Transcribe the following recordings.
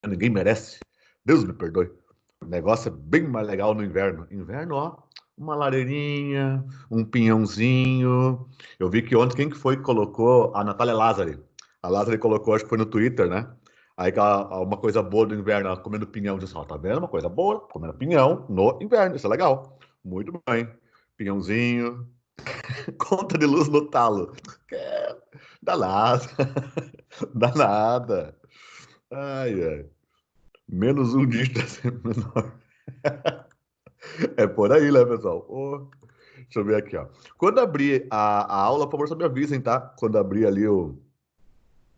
ninguém merece. Deus me perdoe. O negócio é bem mais legal no inverno. Inverno, ó, uma lareirinha, um pinhãozinho. Eu vi que ontem, quem que foi que colocou? A Natália Lázari. A Lázari colocou, acho que foi no Twitter, né? Aí uma coisa boa do inverno, ela comendo pinhão. Disse, ó, tá vendo? Uma coisa boa, comendo pinhão no inverno. Isso é legal. Muito bem. Pinhãozinho, conta de luz no talo. É, danada. Danada. Ai, ai. Menos um dígito é sempre menor. É por aí, né, pessoal? Ô, deixa eu ver aqui, ó. Quando abrir a aula, por favor, só me avisem, tá? Quando abrir ali o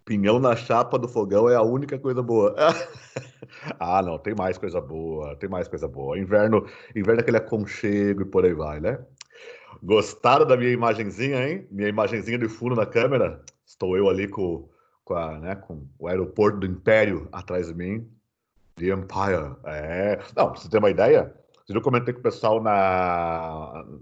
pinhão na chapa do fogão é a única coisa boa. Ah, não, tem mais coisa boa, tem mais coisa boa. Inverno é aquele aconchego e por aí vai, né? Gostaram da minha imagenzinha, hein? Minha imagenzinha de fundo na câmera? Estou eu ali com o aeroporto do Império atrás de mim. The Empire. É. Não, pra você ter uma ideia, eu comentei com o pessoal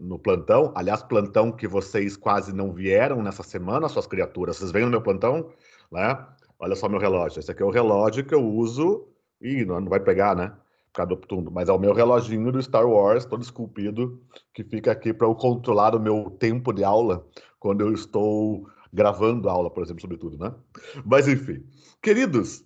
no plantão. Aliás, plantão que vocês quase não vieram nessa semana, suas criaturas. Vocês vêm no meu plantão, né? Olha só meu relógio. Esse aqui é o relógio que eu uso. Ih, não vai pegar, né? Por causa do tudo. Mas é o meu reloginho do Star Wars, todo esculpido, que fica aqui para eu controlar o meu tempo de aula quando eu estou gravando aula, por exemplo, sobretudo, né? Mas enfim. Queridos,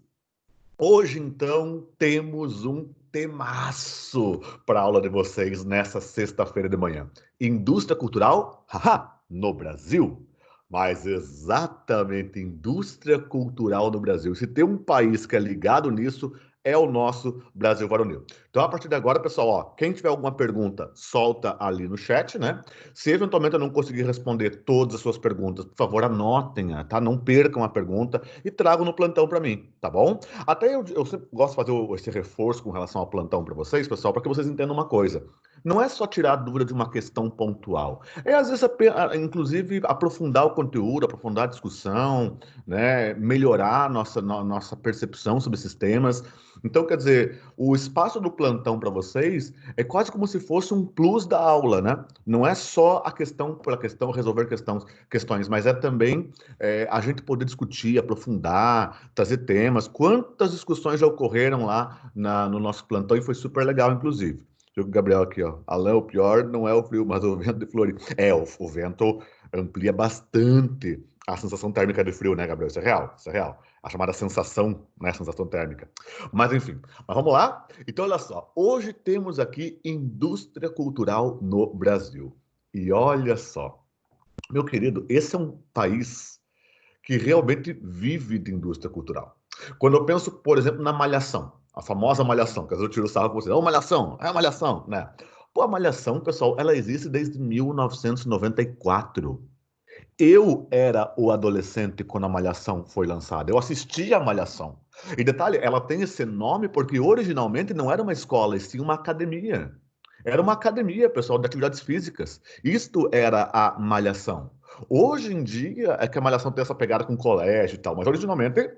hoje, então, temos um temaço para a aula de vocês nessa sexta-feira de manhã. Indústria cultural? Haha, no Brasil. Mas exatamente indústria cultural no Brasil. Se tem um país que é ligado nisso, é o nosso Brasil varonil. Então, a partir de agora, pessoal, ó, quem tiver alguma pergunta, solta ali no chat, né? Se eventualmente eu não conseguir responder todas as suas perguntas, por favor, anotem-a, tá? Não percam a pergunta e tragam no plantão para mim, tá bom? Até eu sempre gosto de fazer esse reforço com relação ao plantão para vocês, pessoal, para que vocês entendam uma coisa. Não é só tirar a dúvida de uma questão pontual. É, às vezes, inclusive, aprofundar o conteúdo, aprofundar a discussão, né? Melhorar nossa percepção sobre esses temas. Então, quer dizer, o espaço do plantão para vocês é quase como se fosse um plus da aula, né? Não é só a questão por a questão, resolver questões, mas é também a gente poder discutir, aprofundar, trazer temas. Quantas discussões já ocorreram lá no nosso plantão e foi super legal, inclusive. O Gabriel aqui, ó. Alain, o pior não é o frio, mas o vento de Floripa. O vento amplia bastante a sensação térmica de frio, né, Gabriel? Isso é real, isso é real. A chamada sensação, né, sensação térmica. Mas enfim, mas vamos lá? Então, olha só. Hoje temos aqui indústria cultural no Brasil. E olha só, meu querido, esse é um país que realmente vive de indústria cultural. Quando eu penso, por exemplo, na Malhação, a famosa Malhação, que às vezes eu tiro o sarro com você, Malhação, é a Malhação, né? Pô, a Malhação, pessoal, ela existe desde 1994. Eu era o adolescente quando a Malhação foi lançada. Eu assistia a Malhação. E detalhe, ela tem esse nome porque originalmente não era uma escola, e sim uma academia. Era uma academia, pessoal, de atividades físicas. Isto era a Malhação. Hoje em dia é que a Malhação tem essa pegada com colégio e tal, mas originalmente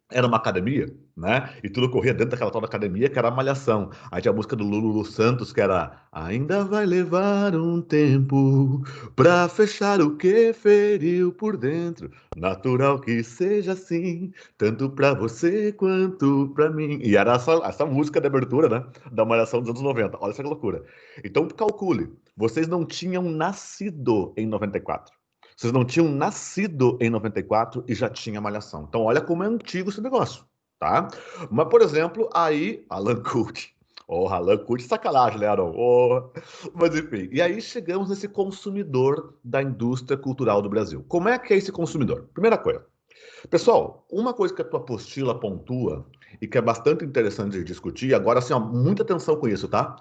era uma academia, né? E tudo corria dentro daquela tal da academia que era a Malhação. Aí tinha a música do Lulu Santos que era Ainda vai levar um tempo pra fechar o que feriu por dentro. Natural que seja assim, tanto pra você quanto pra mim. E era essa música de abertura, né? Da Malhação dos anos 90. Olha essa loucura. Então calcule, vocês não tinham nascido em 94. Vocês não tinham nascido em 94 e já tinha Malhação. Então, olha como é antigo esse negócio, tá? Mas, por exemplo, aí, Alan Kut. Oh, Alan Kut, sacanagem, né, Aaron? Oh. Mas, enfim. E aí chegamos nesse consumidor da indústria cultural do Brasil. Como é que é esse consumidor? Primeira coisa. Pessoal, uma coisa que a tua apostila pontua e que é bastante interessante de discutir, agora, assim, ó, muita atenção com isso, tá?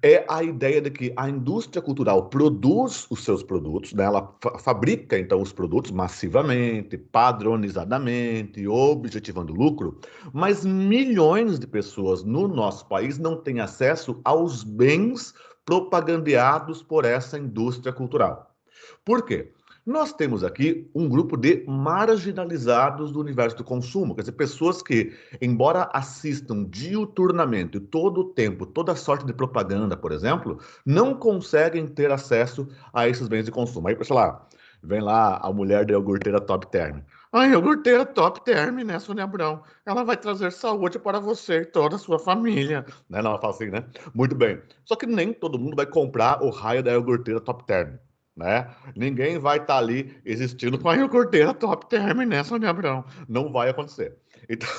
É a ideia de que a indústria cultural produz os seus produtos, né? Ela fabrica então os produtos massivamente, padronizadamente, objetivando lucro, mas milhões de pessoas no nosso país não têm acesso aos bens propagandeados por essa indústria cultural. Por quê? Nós temos aqui um grupo de marginalizados do universo do consumo, quer dizer, pessoas que, embora assistam diuturnamente, todo o tempo, toda sorte de propaganda, por exemplo, não conseguem ter acesso a esses bens de consumo. Aí, sei lá, vem lá a mulher da iogurteira Top Term. A iogurteira Top Term, né, Sônia Abrão? Ela vai trazer saúde para você e toda a sua família. Né? Não, ela fala assim, né? Muito bem. Só que nem todo mundo vai comprar o raio da iogurteira Top Term, né? Ninguém vai estar ali existindo com a iogurteira Top Term, né, Sônia Abrão? Não vai acontecer. Então,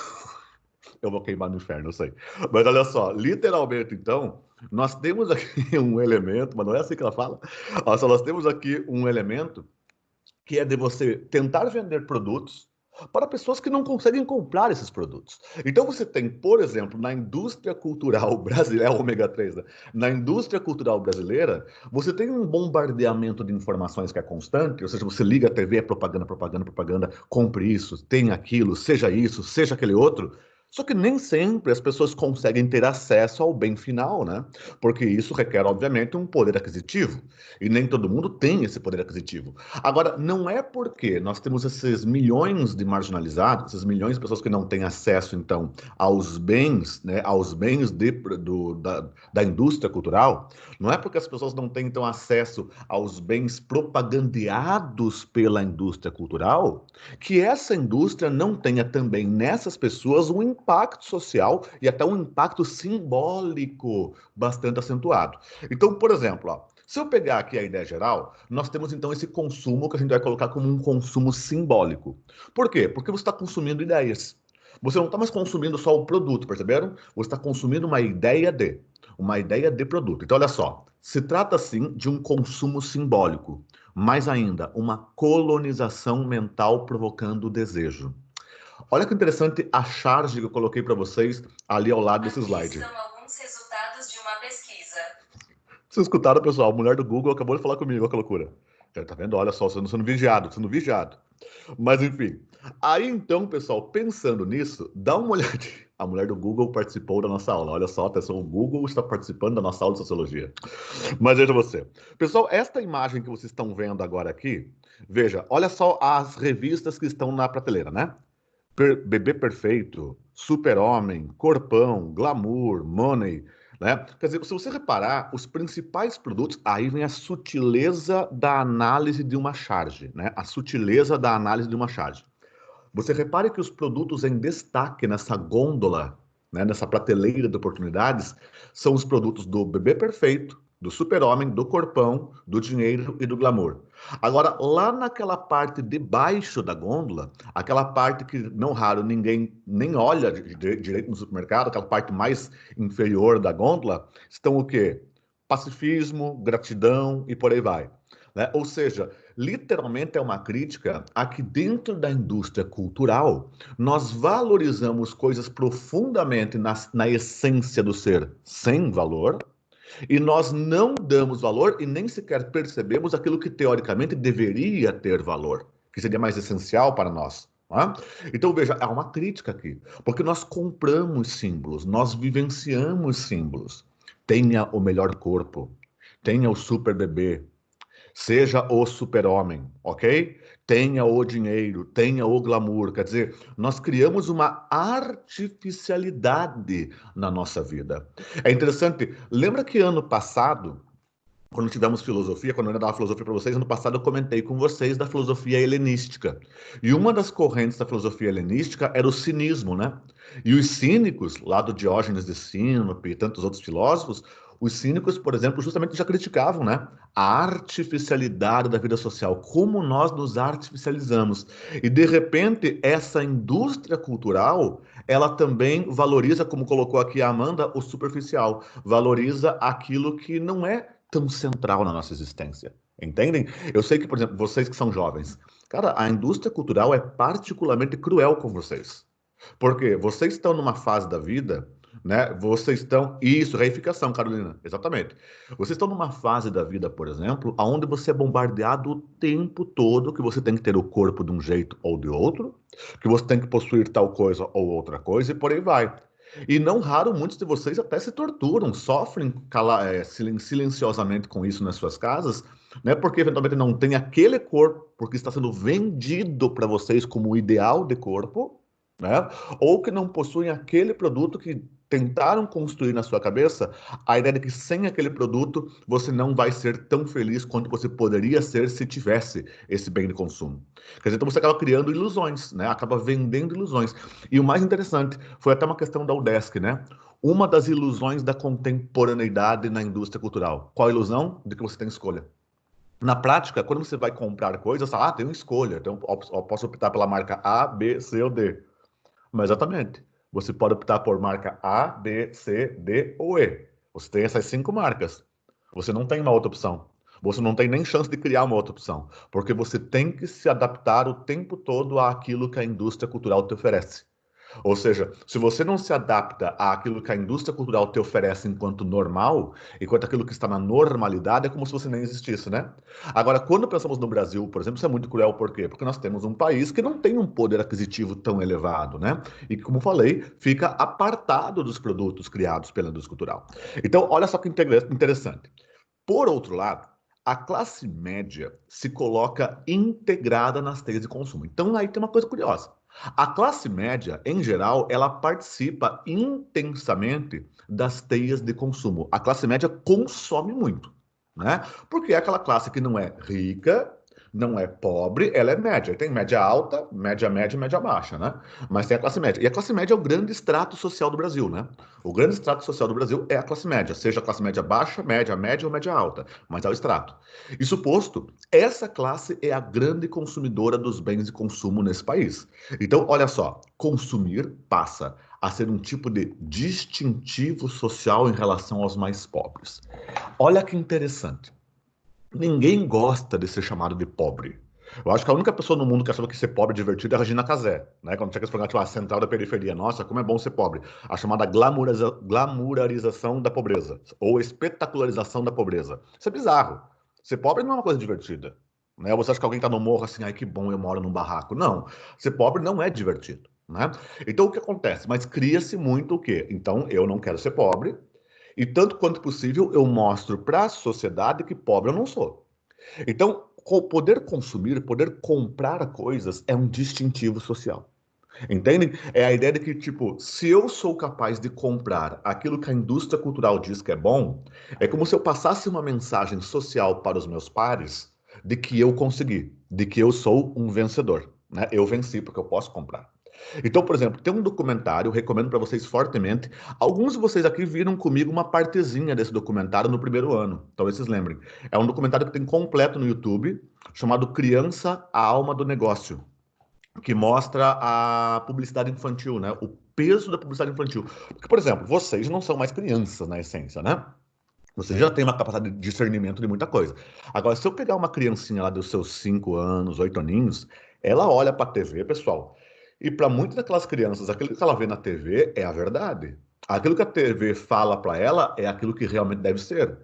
eu vou queimar no inferno, eu sei. Mas olha só, literalmente, então, nós temos aqui um elemento, mas não é assim que ela fala. Olha só, nós temos aqui um elemento que é de você tentar vender produtos para pessoas que não conseguem comprar esses produtos. Então você tem, por exemplo, na indústria cultural brasileira, ômega 3, né? Na indústria cultural brasileira, você tem um bombardeamento de informações que é constante, ou seja, você liga a TV, é propaganda, propaganda, propaganda, compre isso, tem aquilo, seja isso, seja aquele outro. Só que nem sempre as pessoas conseguem ter acesso ao bem final, né? Porque isso requer, obviamente, um poder aquisitivo. E nem todo mundo tem esse poder aquisitivo. Agora, não é porque nós temos esses milhões de marginalizados, esses milhões de pessoas que não têm acesso, então, aos bens, né, aos bens da indústria cultural, não é porque as pessoas não têm, então, acesso aos bens propagandeados pela indústria cultural, que essa indústria não tenha também nessas pessoas um impacto social e até um impacto simbólico bastante acentuado. Então, por exemplo, ó, se eu pegar aqui a ideia geral, nós temos então esse consumo que a gente vai colocar como um consumo simbólico. Por quê? Porque você está consumindo ideias. Você não está mais consumindo só o produto, perceberam? Você está consumindo uma ideia de produto. Então, olha só, se trata sim de um consumo simbólico, mais ainda, uma colonização mental provocando desejo. Olha que interessante a charge que eu coloquei para vocês ali ao lado desse slide. Aqui estão alguns resultados de uma pesquisa. Vocês escutaram, pessoal? A mulher do Google acabou de falar comigo, olha que loucura. Tá vendo? Olha só, sendo vigiado, sendo vigiado. Mas enfim. Aí então, pessoal, pensando nisso, dá uma olhada. A mulher do Google participou da nossa aula. Olha só, atenção, o Google está participando da nossa aula de sociologia. Mas veja você. Pessoal, esta imagem que vocês estão vendo agora aqui, veja, olha só as revistas que estão na prateleira, né? Bebê Perfeito, Super-Homem, Corpão, Glamour, Money, né? Quer dizer, se você reparar, os principais produtos, aí vem a sutileza da análise de uma charge, né? A sutileza da análise de uma charge. Você repare que os produtos em destaque nessa gôndola, né, nessa prateleira de oportunidades, são os produtos do bebê perfeito, do super-homem, do corpão, do dinheiro e do glamour. Agora, lá naquela parte de baixo da gôndola, aquela parte que não raro ninguém nem olha direito no supermercado, aquela parte mais inferior da gôndola, estão o quê? Pacifismo, gratidão e por aí vai. Né? Ou seja, literalmente é uma crítica a que dentro da indústria cultural nós valorizamos coisas profundamente na essência do ser sem valor e nós não damos valor e nem sequer percebemos aquilo que teoricamente deveria ter valor, que seria mais essencial para nós. Tá? Então veja, há uma crítica aqui, porque nós compramos símbolos, nós vivenciamos símbolos. Tenha o melhor corpo, tenha o super bebê, seja o super-homem, ok? Tenha o dinheiro, tenha o glamour. Quer dizer, nós criamos uma artificialidade na nossa vida. É interessante, lembra que ano passado, quando tivemos filosofia, quando eu ainda dava filosofia para vocês, ano passado eu comentei com vocês da filosofia helenística. E uma das correntes da filosofia helenística era o cinismo, né? E os cínicos, lá do Diógenes de Sinope e tantos outros filósofos, os cínicos, por exemplo, justamente já criticavam, né? A artificialidade da vida social, como nós nos artificializamos. E de repente, essa indústria cultural, ela também valoriza, como colocou aqui a Amanda, o superficial, valoriza aquilo que não é tão central na nossa existência. Entendem? Eu sei que, por exemplo, vocês que são jovens, cara, a indústria cultural é particularmente cruel com vocês. Porque vocês estão numa fase da vida, né? Vocês estão. Isso, reificação, Carolina, exatamente. Vocês estão numa fase da vida, por exemplo, onde você é bombardeado o tempo todo que você tem que ter o corpo de um jeito ou de outro, que você tem que possuir tal coisa ou outra coisa, e por aí vai. E não raro, muitos de vocês até se torturam, sofrem silenciosamente com isso nas suas casas, né? Porque eventualmente não tem aquele corpo, porque está sendo vendido para vocês como o ideal de corpo, né? Ou que não possuem aquele produto que tentaram construir na sua cabeça a ideia de que sem aquele produto você não vai ser tão feliz quanto você poderia ser se tivesse esse bem de consumo. Quer dizer, então você acaba criando ilusões, né? Acaba vendendo ilusões. E o mais interessante foi até uma questão da UDESC, né? Uma das ilusões da contemporaneidade na indústria cultural. Qual a ilusão? De que você tem escolha. Na prática, quando você vai comprar coisas, tem uma escolha. Então, eu posso optar pela marca A, B, C ou D. Mas exatamente. Você pode optar por marca A, B, C, D ou E. Você tem essas 5 marcas. Você não tem uma outra opção. Você não tem nem chance de criar uma outra opção. Porque você tem que se adaptar o tempo todo àquilo que a indústria cultural te oferece. Ou seja, se você não se adapta àquilo que a indústria cultural te oferece enquanto normal, enquanto aquilo que está na normalidade, é como se você nem existisse, né? Agora, quando pensamos no Brasil, por exemplo, isso é muito cruel, por quê? Porque nós temos um país que não tem um poder aquisitivo tão elevado, né? E que, como falei, fica apartado dos produtos criados pela indústria cultural. Então, olha só que interessante. Por outro lado, a classe média se coloca integrada nas teias de consumo. Então, aí tem uma coisa curiosa. A classe média, em geral, ela participa intensamente das teias de consumo. A classe média consome muito, né? Porque é aquela classe que não é rica, não é pobre, ela é média. Tem média alta, média média e média baixa, né? Mas tem a classe média. E a classe média é o grande extrato social do Brasil, né? O grande extrato social do Brasil é a classe média, seja a classe média baixa, média média ou média alta, mas é o extrato. Isso posto, essa classe é a grande consumidora dos bens de consumo nesse país. Então, olha só, consumir passa a ser um tipo de distintivo social em relação aos mais pobres. Olha que interessante. Ninguém gosta de ser chamado de pobre. Eu acho que a única pessoa no mundo que achava que ser pobre é divertido é a Regina Casé, né? Quando tinha aquele programa, tipo, a Central da Periferia. Nossa, como é bom ser pobre. A chamada glamourarização da pobreza, ou espetacularização da pobreza. Isso é bizarro. Ser pobre não é uma coisa divertida, né? Você acha que alguém tá no morro assim, ai que bom, eu moro num barraco. Não, ser pobre não é divertido, né? Então o que acontece? Mas cria-se muito o quê? Então eu não quero ser pobre, e tanto quanto possível, eu mostro para a sociedade que pobre eu não sou. Então, poder consumir, poder comprar coisas é um distintivo social. Entendem? É a ideia de que, tipo, se eu sou capaz de comprar aquilo que a indústria cultural diz que é bom, é como se eu passasse uma mensagem social para os meus pares de que eu consegui, de que eu sou um vencedor, né? Eu venci porque eu posso comprar. Então, por exemplo, tem um documentário, recomendo para vocês fortemente. Alguns de vocês aqui viram comigo uma partezinha desse documentário no primeiro ano, talvez vocês lembrem. É um documentário que tem completo no YouTube, chamado Criança, a Alma do Negócio, que mostra a publicidade infantil, né? O peso da publicidade infantil. Porque, por exemplo, vocês não são mais crianças na essência, né? Você já tem uma capacidade de discernimento de muita coisa. Agora, se eu pegar uma criancinha lá dos seus 5 anos, 8 aninhos, ela olha para a TV, pessoal, e para muitas daquelas crianças, aquilo que ela vê na TV é a verdade. Aquilo que a TV fala para ela é aquilo que realmente deve ser.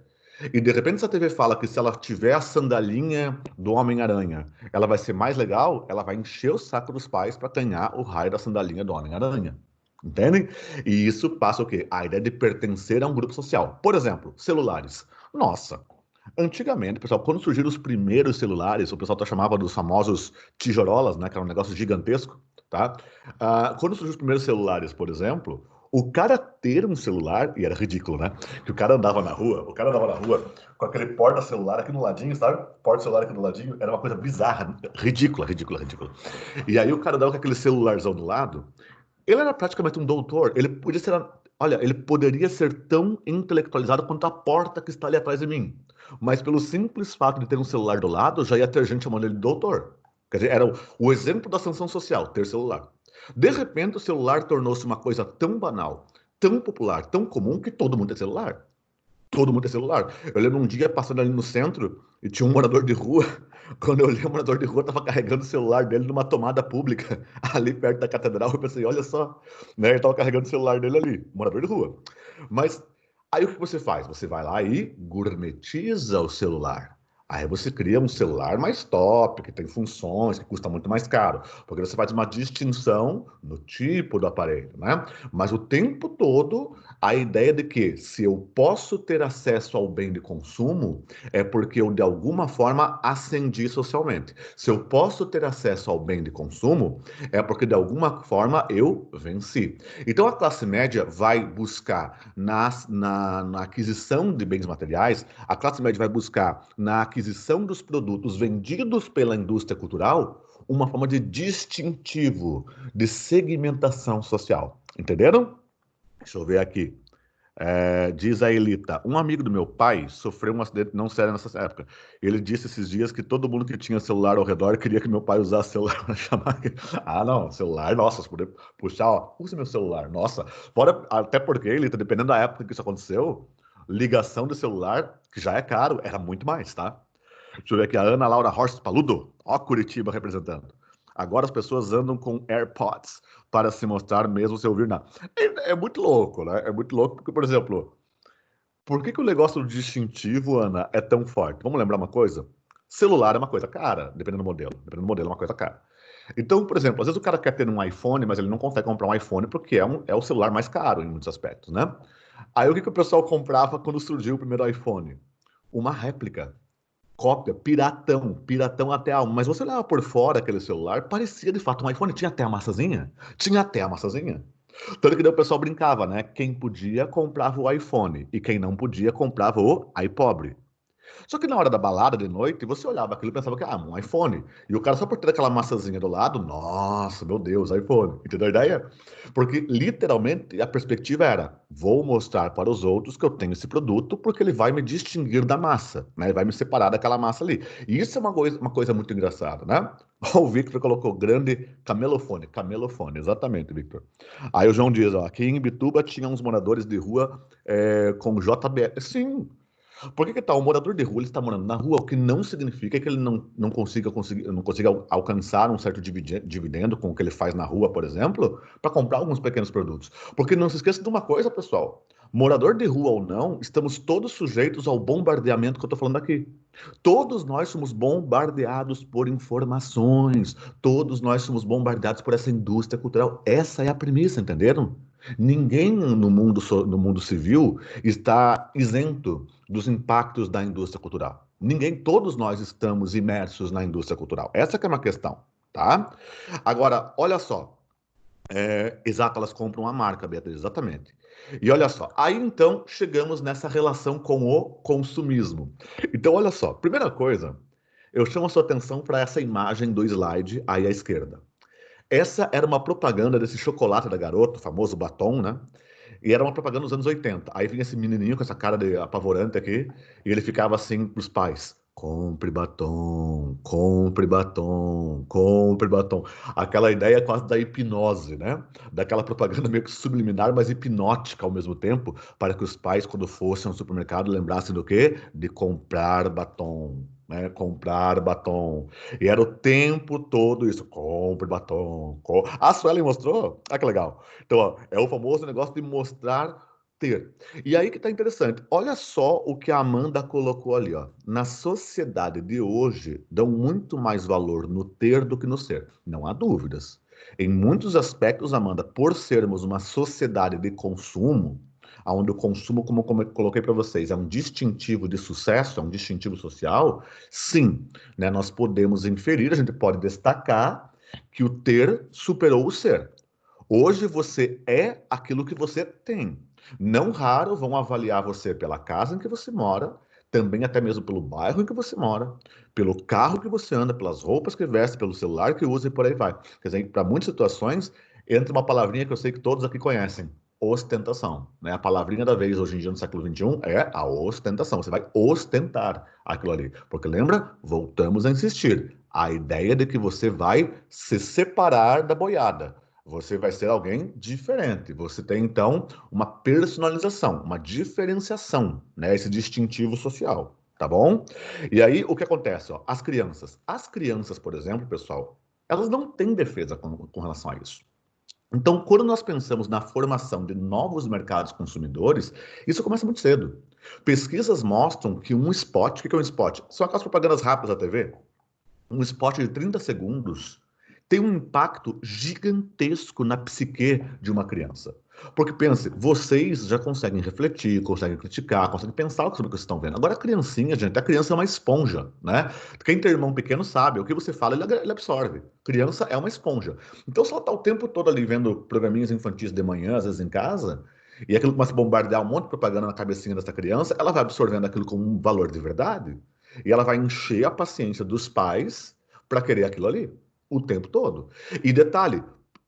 E de repente, se a TV fala que se ela tiver a sandalinha do Homem-Aranha, ela vai ser mais legal, ela vai encher o saco dos pais para ganhar o raio da sandalinha do Homem-Aranha. Entendem? E isso passa o quê? A ideia de pertencer a um grupo social. Por exemplo, celulares. Nossa, antigamente, pessoal, quando surgiram os primeiros celulares, o pessoal chamava dos famosos tijorolas, né? Que era um negócio gigantesco, tá? Quando surgiram os primeiros celulares, por exemplo, o cara ter um celular, e era ridículo, né? Que o cara andava na rua com aquele porta-celular aqui no ladinho, sabe? Porta-celular aqui no ladinho, era uma coisa bizarra, ridícula, ridícula, ridícula. E aí o cara andava com aquele celularzão do lado, ele era praticamente um doutor. Ele podia ser, olha, ele poderia ser tão intelectualizado quanto a porta que está ali atrás de mim. Mas pelo simples fato de ter um celular do lado, já ia ter gente chamando ele de doutor. Quer dizer, era o exemplo da ascensão social, ter celular. De repente, o celular tornou-se uma coisa tão banal, tão popular, tão comum, que todo mundo tem celular. Todo mundo tem celular. Eu lembro um dia passando ali no centro e tinha um morador de rua. Quando eu olhei, o morador de rua estava carregando o celular dele numa tomada pública, ali perto da catedral. Eu pensei, olha só, né? Ele estava carregando o celular dele ali, morador de rua. Mas aí o que você faz? Você vai lá e gourmetiza o celular. Aí você cria um celular mais top, que tem funções, que custa muito mais caro, porque você faz uma distinção no tipo do aparelho, né? Mas o tempo todo, a ideia de que se eu posso ter acesso ao bem de consumo, é porque eu, de alguma forma, ascendi socialmente. Se eu posso ter acesso ao bem de consumo, é porque, de alguma forma, eu venci. Então, a classe média vai buscar na aquisição de bens materiais, a classe média vai buscar na aquisição dos produtos vendidos pela indústria cultural uma forma de distintivo, de segmentação social. Entenderam? Deixa eu ver aqui. Diz a Elita, um amigo do meu pai sofreu um acidente não sério nessa época. Ele disse esses dias que todo mundo que tinha celular ao redor queria que meu pai usasse celular para chamar. Ah, não, celular, nossa, se puder puxar, ó, use meu celular. Nossa, pode, até porque, Elita, dependendo da época que isso aconteceu, ligação de celular, que já é caro, era muito mais, tá? Deixa eu ver aqui, a Ana Laura Horst Paludo, ó Curitiba representando. Agora as pessoas andam com AirPods para se mostrar mesmo sem ouvir nada. É muito louco, né? É muito louco porque, por exemplo, por que que o negócio do distintivo, Ana, é tão forte? Vamos lembrar uma coisa? Celular é uma coisa cara, dependendo do modelo. Dependendo do modelo é uma coisa cara. Então, por exemplo, às vezes o cara quer ter um iPhone, mas ele não consegue comprar um iPhone porque é o celular mais caro em muitos aspectos, né? Aí o que que o pessoal comprava quando surgiu o primeiro iPhone? Uma réplica. Cópia, piratão, piratão até a alma. Mas você olhava por fora aquele celular, parecia de fato um iPhone. Tinha até a massazinha. Tinha até a massazinha. Tanto que daí o pessoal brincava, né? Quem podia comprava o iPhone e quem não podia comprava o iPobre. Só que na hora da balada de noite, você olhava aquilo e pensava que, um iPhone. E o cara só por ter aquela maçãzinha do lado, nossa, meu Deus, iPhone. Entendeu a ideia? Porque literalmente a perspectiva era: vou mostrar para os outros que eu tenho esse produto porque ele vai me distinguir da massa, né? Ele vai me separar daquela massa ali. E isso é uma coisa muito engraçada, né? O Victor colocou grande camelofone. Camelofone, exatamente, Victor. Aí o João diz, ó, aqui em Bituba tinha uns moradores de rua com JBL. Sim, por que que tá? O morador de rua, ele está morando na rua, o que não significa que ele não consiga alcançar um certo dividendo com o que ele faz na rua, por exemplo, para comprar alguns pequenos produtos. Porque não se esqueça de uma coisa, pessoal. Morador de rua ou não, estamos todos sujeitos ao bombardeamento que eu estou falando aqui. Todos nós somos bombardeados por informações. Todos nós somos bombardeados por essa indústria cultural. Essa é a premissa, entenderam? Ninguém no mundo civil está isento dos impactos da indústria cultural. Ninguém, todos nós estamos imersos na indústria cultural. Essa que é uma questão, tá? Agora, olha só. Exato, elas compram a marca, Beatriz, exatamente. E olha só, aí então chegamos nessa relação com o consumismo. Então, olha só, primeira coisa, eu chamo a sua atenção para essa imagem do slide aí à esquerda. Essa era uma propaganda desse chocolate da Garoto, o famoso batom, né? E era uma propaganda dos anos 80. Aí vinha esse menininho com essa cara de apavorante aqui, e ele ficava assim pros pais: compre batom, compre batom, compre batom. Aquela ideia quase da hipnose, né? Daquela propaganda meio que subliminar, mas hipnótica ao mesmo tempo, para que os pais, quando fossem ao supermercado, lembrassem do quê? De comprar batom. Né, comprar batom. E era o tempo todo isso. Compre batom. A Suelen mostrou? Ah, que legal. Então, ó, é o famoso negócio de mostrar ter. E aí que tá interessante. Olha só o que a Amanda colocou ali, ó. Na sociedade de hoje, dão muito mais valor no ter do que no ser. Não há dúvidas. Em muitos aspectos, Amanda, por sermos uma sociedade de consumo, onde o consumo, como eu coloquei para vocês, é um distintivo de sucesso, é um distintivo social, sim, né, nós podemos inferir, a gente pode destacar que o ter superou o ser. Hoje você é aquilo que você tem. Não raro vão avaliar você pela casa em que você mora, também até mesmo pelo bairro em que você mora, pelo carro que você anda, pelas roupas que veste, pelo celular que usa e por aí vai. Quer dizer, para muitas situações, entra uma palavrinha que eu sei que todos aqui conhecem: ostentação. Né? A palavrinha da vez hoje em dia no século XXI é a ostentação. Você vai ostentar aquilo ali. Porque lembra? Voltamos a insistir. A ideia de que você vai se separar da boiada. Você vai ser alguém diferente. Você tem, então, uma personalização, uma diferenciação, né? Esse distintivo social, tá bom? E aí, o que acontece? Ó, as crianças, por exemplo, pessoal, elas não têm defesa com relação a isso. Então, quando nós pensamos na formação de novos mercados consumidores, isso começa muito cedo. Pesquisas mostram que um spot, o que é um spot? São aquelas propagandas rápidas da TV. Um spot de 30 segundos tem um impacto gigantesco na psique de uma criança. Porque pense, vocês já conseguem refletir, conseguem criticar, conseguem pensar sobre o que vocês estão vendo. Agora a criancinha, gente, a criança é uma esponja, né? Quem tem irmão pequeno sabe, o que você fala, ele absorve. Criança é uma esponja. Então, se ela está o tempo todo ali vendo programinhas infantis de manhã, às vezes em casa, e aquilo começa a bombardear um monte de propaganda na cabecinha dessa criança, ela vai absorvendo aquilo como um valor de verdade, e ela vai encher a paciência dos pais para querer aquilo ali o tempo todo. E detalhe,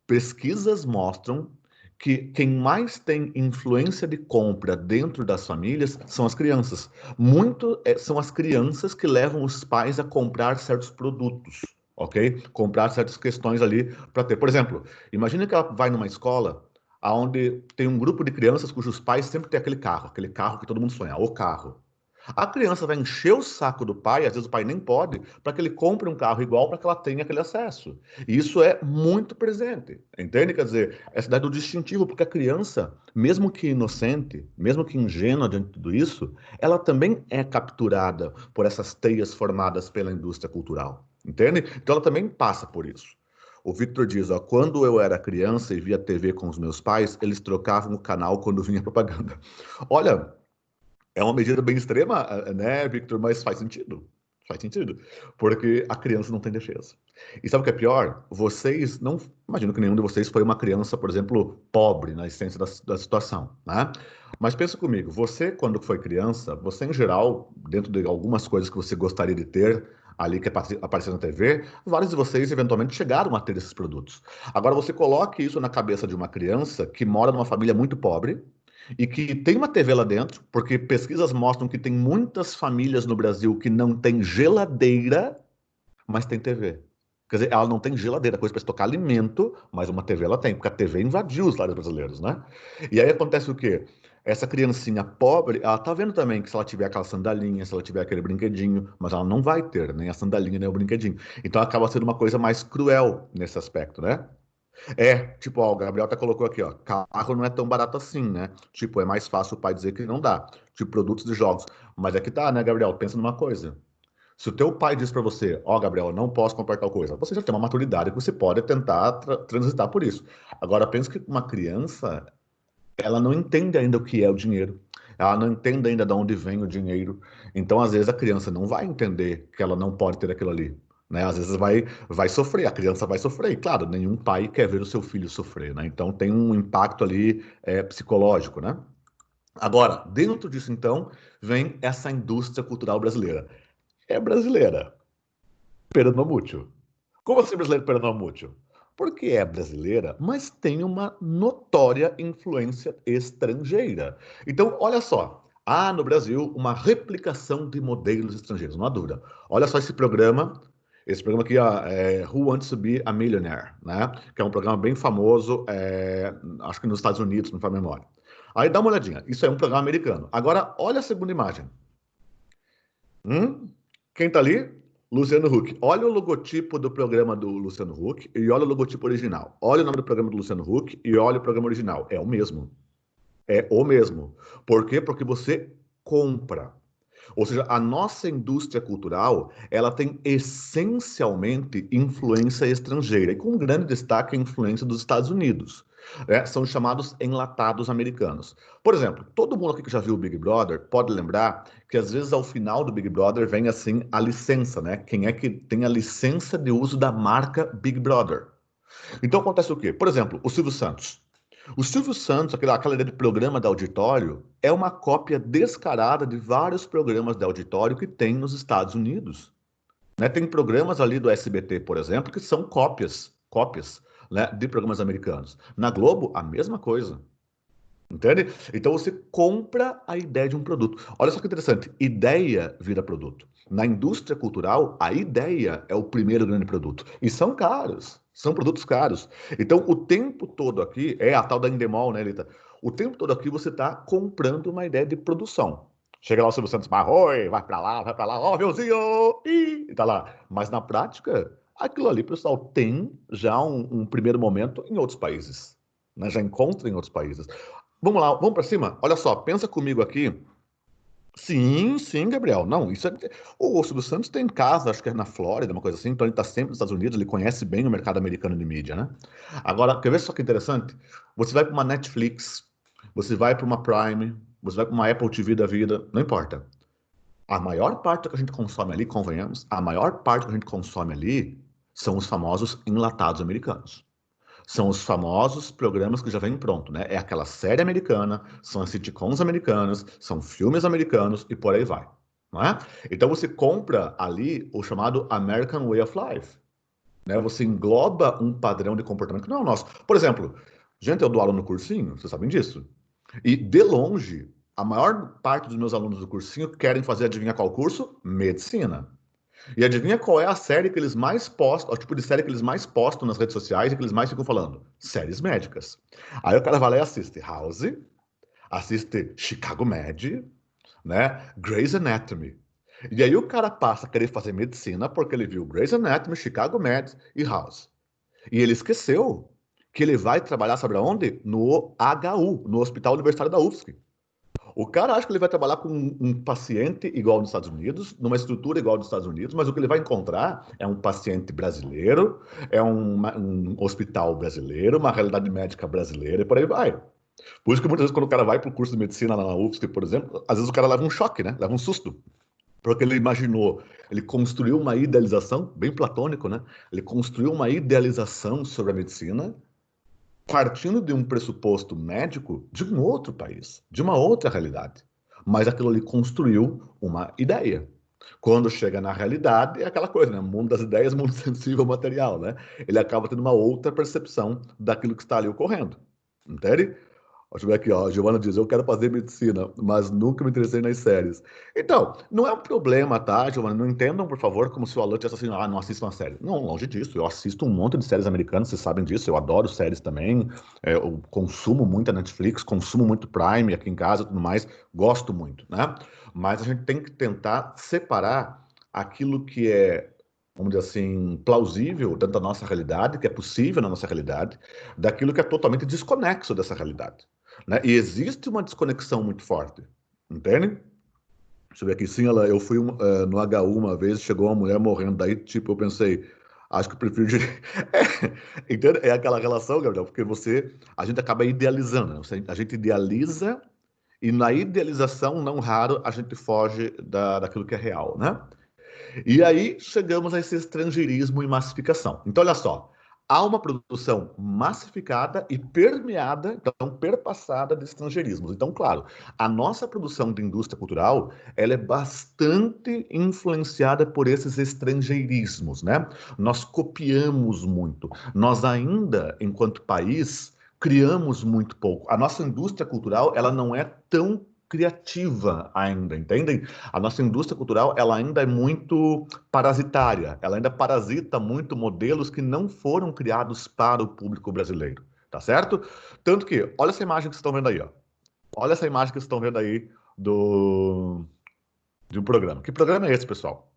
pesquisas mostram que quem mais tem influência de compra dentro das famílias são as crianças. Muito são as crianças que levam os pais a comprar certos produtos, ok? Comprar certas questões ali para ter. Por exemplo, imagine que ela vai numa escola onde tem um grupo de crianças cujos pais sempre têm aquele carro que todo mundo sonha, o carro. A criança vai encher o saco do pai, às vezes o pai nem pode, para que ele compre um carro igual para que ela tenha aquele acesso. E isso é muito presente, entende? Quer dizer, essa ideia do distintivo, porque a criança, mesmo que inocente, mesmo que ingênua diante de tudo isso, ela também é capturada por essas teias formadas pela indústria cultural, entende? Então ela também passa por isso. O Victor diz, ó, quando eu era criança e via TV com os meus pais, eles trocavam o canal quando vinha propaganda. Olha, é uma medida bem extrema, né, Victor? Mas faz sentido. Faz sentido. Porque a criança não tem defesa. E sabe o que é pior? Vocês não. Imagino que nenhum de vocês foi uma criança, por exemplo, pobre na essência da situação, né? Mas pensa comigo, você, quando foi criança, você, em geral, dentro de algumas coisas que você gostaria de ter ali que apareceu na TV, vários de vocês eventualmente chegaram a ter esses produtos. Agora, você coloque isso na cabeça de uma criança que mora numa família muito pobre e que tem uma TV lá dentro, porque pesquisas mostram que tem muitas famílias no Brasil que não tem geladeira, mas tem TV. Quer dizer, ela não tem geladeira, coisa para estocar alimento, mas uma TV ela tem, porque a TV invadiu os lares brasileiros, né? E aí acontece o quê? Essa criancinha pobre, ela tá vendo também que se ela tiver aquela sandalinha, se ela tiver aquele brinquedinho, mas ela não vai ter nem a sandalinha, nem o brinquedinho. Então acaba sendo uma coisa mais cruel nesse aspecto, né? Tipo, ó, o Gabriel até colocou aqui, ó, carro não é tão barato assim, né? Tipo, é mais fácil o pai dizer que não dá. Tipo, produtos de jogos. Mas é que tá, né, Gabriel? Pensa numa coisa. Se o teu pai diz pra você, ó, Gabriel, eu não posso comprar tal coisa, você já tem uma maturidade que você pode tentar transitar por isso. Agora, pensa que uma criança, ela não entende ainda o que é o dinheiro. Ela não entende ainda de onde vem o dinheiro. Então, às vezes, a criança não vai entender que ela não pode ter aquilo ali. Né? Às vezes vai sofrer, a criança vai sofrer. E, claro, nenhum pai quer ver o seu filho sofrer, né? Então tem um impacto ali psicológico, né? Agora, dentro disso, então, vem essa indústria cultural brasileira. É brasileira, peronomútil. Como assim brasileiro peronomútil? Porque é brasileira, mas tem uma notória influência estrangeira. Então, olha só. Há no Brasil uma replicação de modelos estrangeiros, não há dúvida. Olha só esse programa aqui, ó, Who Wants to Be a Millionaire, né? Que é um programa bem famoso, acho que nos Estados Unidos, não faz memória. Aí dá uma olhadinha, isso é um programa americano. Agora, olha a segunda imagem. Hum? Quem tá ali? Luciano Huck. Olha o logotipo do programa do Luciano Huck e olha o logotipo original. Olha o nome do programa do Luciano Huck e olha o programa original. É o mesmo. É o mesmo. Por quê? Porque você compra. Ou seja, a nossa indústria cultural, ela tem essencialmente influência estrangeira, e com um grande destaque a influência dos Estados Unidos. Né? São chamados enlatados americanos. Por exemplo, todo mundo aqui que já viu o Big Brother pode lembrar que às vezes ao final do Big Brother vem assim a licença, né? Quem é que tem a licença de uso da marca Big Brother? Então acontece o quê? Por exemplo, o Silvio Santos. O Silvio Santos, aquela ideia de programa de auditório, é uma cópia descarada de vários programas de auditório que tem nos Estados Unidos. Né? Tem programas ali do SBT, por exemplo, que são cópias, né, de programas americanos. Na Globo, a mesma coisa. Entende? Então você compra a ideia de um produto. Olha só que interessante, ideia vira produto. Na indústria cultural, a ideia é o primeiro grande produto. E são caros, são produtos caros. Então o tempo todo aqui, é a tal da Endemol, né, Elita? O tempo todo aqui você está comprando uma ideia de produção. Chega lá o Silvio Santos, oi, vai pra lá, ó, meuzinho, e tá lá. Mas na prática, aquilo ali, pessoal, tem já um primeiro momento em outros países. né? Já encontra em outros países. Vamos lá, vamos para cima? Olha só, pensa comigo aqui. Sim, sim, Gabriel. Não, isso é. O Silvio Santos tem casa, acho que é na Flórida, uma coisa assim, então ele está sempre nos Estados Unidos, ele conhece bem o mercado americano de mídia, né? Agora, quer ver só que interessante? Você vai para uma Netflix, você vai para uma Prime, você vai para uma Apple TV da vida, não importa. A maior parte do que a gente consome ali, convenhamos, a maior parte do que a gente consome ali são os famosos enlatados americanos. São os famosos programas que já vêm pronto, né? É aquela série americana, são as sitcoms americanas, são filmes americanos e por aí vai, não é? Então você compra ali o chamado American Way of Life, né? Você engloba um padrão de comportamento que não é o nosso. Por exemplo, gente, eu dou aula no cursinho, vocês sabem disso. E de longe, a maior parte dos meus alunos do cursinho querem fazer, adivinha qual curso? Medicina. E adivinha qual é a série que eles mais postam, o tipo de série que eles mais postam nas redes sociais e que eles mais ficam falando? Séries médicas. Aí o cara vai lá e assiste House, assiste Chicago Med, né? Grey's Anatomy. E aí o cara passa a querer fazer medicina porque ele viu Grey's Anatomy, Chicago Med e House. E ele esqueceu que ele vai trabalhar, sabe aonde? No HU, no Hospital Universitário da UFSC. O cara acha que ele vai trabalhar com um paciente igual nos Estados Unidos, numa estrutura igual nos Estados Unidos, mas o que ele vai encontrar é um paciente brasileiro, é um hospital brasileiro, uma realidade médica brasileira e por aí vai. Por isso que muitas vezes quando o cara vai para o curso de medicina lá na UFSC, por exemplo, às vezes o cara leva um choque, né? Leva um susto. Porque ele imaginou, ele construiu uma idealização, bem platônico, né? Ele construiu uma idealização sobre a medicina partindo de um pressuposto médico de um outro país, de uma outra realidade. Mas aquilo ali construiu uma ideia. Quando chega na realidade, é aquela coisa, né? Mundo das ideias, mundo sensível ao material, né? Ele acaba tendo uma outra percepção daquilo que está ali ocorrendo. Entende? Deixa eu ver aqui, ó. A Giovana diz: eu quero fazer medicina, mas nunca me interessei nas séries. Então, não é um problema, tá, Giovana? Não entendam, por favor, como se o aluno tivesse assim, ah, não assisto uma série. Não, longe disso. Eu assisto um monte de séries americanas, vocês sabem disso. Eu adoro séries também. Eu consumo muita Netflix, consumo muito Prime aqui em casa e tudo mais. Gosto muito, né? Mas a gente tem que tentar separar aquilo que é, vamos dizer assim, plausível dentro da nossa realidade, que é possível na nossa realidade, daquilo que é totalmente desconexo dessa realidade, né? E existe uma desconexão muito forte, entende? Deixa eu ver aqui, sim, ela, eu fui no HU uma vez, chegou uma mulher morrendo, daí, tipo, eu pensei, acho que eu prefiro... Entende? É aquela relação, Gabriel, porque a gente acaba idealizando, né? A gente idealiza e na idealização, não raro, a gente foge daquilo que é real, né? E aí chegamos a esse estrangeirismo e massificação. Então, olha só, há uma produção massificada e permeada, então perpassada de estrangeirismos. Então, claro, a nossa produção de indústria cultural, ela é bastante influenciada por esses estrangeirismos, né? Nós copiamos muito. Nós ainda, enquanto país, criamos muito pouco. A nossa indústria cultural, ela não é tão criativa ainda, entendem? A nossa indústria cultural, ela ainda é muito parasitária, ela ainda parasita muito modelos que não foram criados para o público brasileiro, tá certo? Tanto que, olha essa imagem que vocês estão vendo aí, ó. Olha essa imagem que vocês estão vendo aí de um programa. Que programa é esse, pessoal?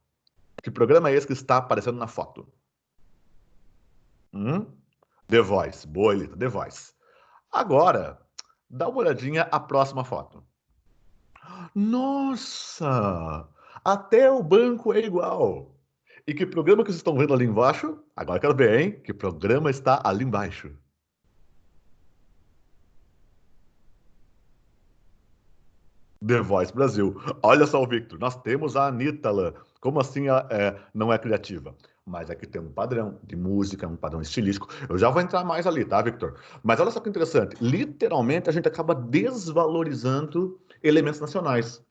Que programa é esse que está aparecendo na foto? Hum? The Voice. Boa, Elita, The Voice. Agora, dá uma olhadinha a próxima foto. Nossa! Até o banco é igual. E que programa que vocês estão vendo ali embaixo? Agora eu quero ver, hein? Que programa está ali embaixo? The Voice Brasil. Olha só, Victor, nós temos a Anitta lá. Como assim não é criativa? Mas aqui tem um padrão de música, um padrão estilístico. Eu já vou entrar mais ali, tá, Victor? Mas olha só que interessante. Literalmente, a gente acaba desvalorizando elementos nacionais.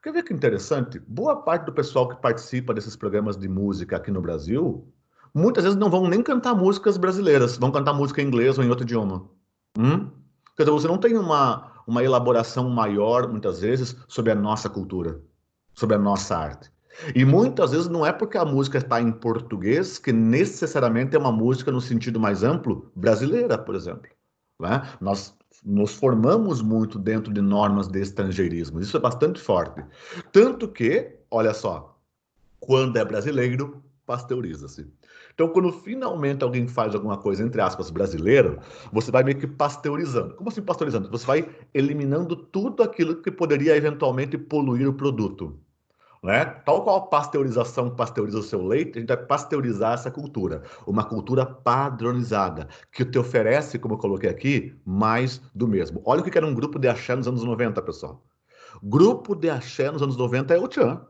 Quer ver que interessante? Boa parte do pessoal que participa desses programas de música aqui no Brasil, muitas vezes não vão nem cantar músicas brasileiras, vão cantar música em inglês ou em outro idioma. Hum? Quer dizer, você não tem uma elaboração maior, muitas vezes, sobre a nossa cultura, sobre a nossa arte. E muitas vezes não é porque a música está em português que necessariamente é uma música no sentido mais amplo brasileira, por exemplo. Né? Nós nos formamos muito dentro de normas de estrangeirismo. Isso é bastante forte. Tanto que, olha só, quando é brasileiro, pasteuriza-se. Então, quando finalmente alguém faz alguma coisa, entre aspas, brasileiro, você vai meio que pasteurizando. Como assim pasteurizando? Você vai eliminando tudo aquilo que poderia eventualmente poluir o produto. Né? Tal qual a pasteurização pasteuriza o seu leite, a gente vai pasteurizar essa cultura. Uma cultura padronizada, que te oferece, como eu coloquei aqui, mais do mesmo. Olha o que era um grupo de axé nos anos 90, pessoal. Grupo de axé nos anos 90 é o Tchan.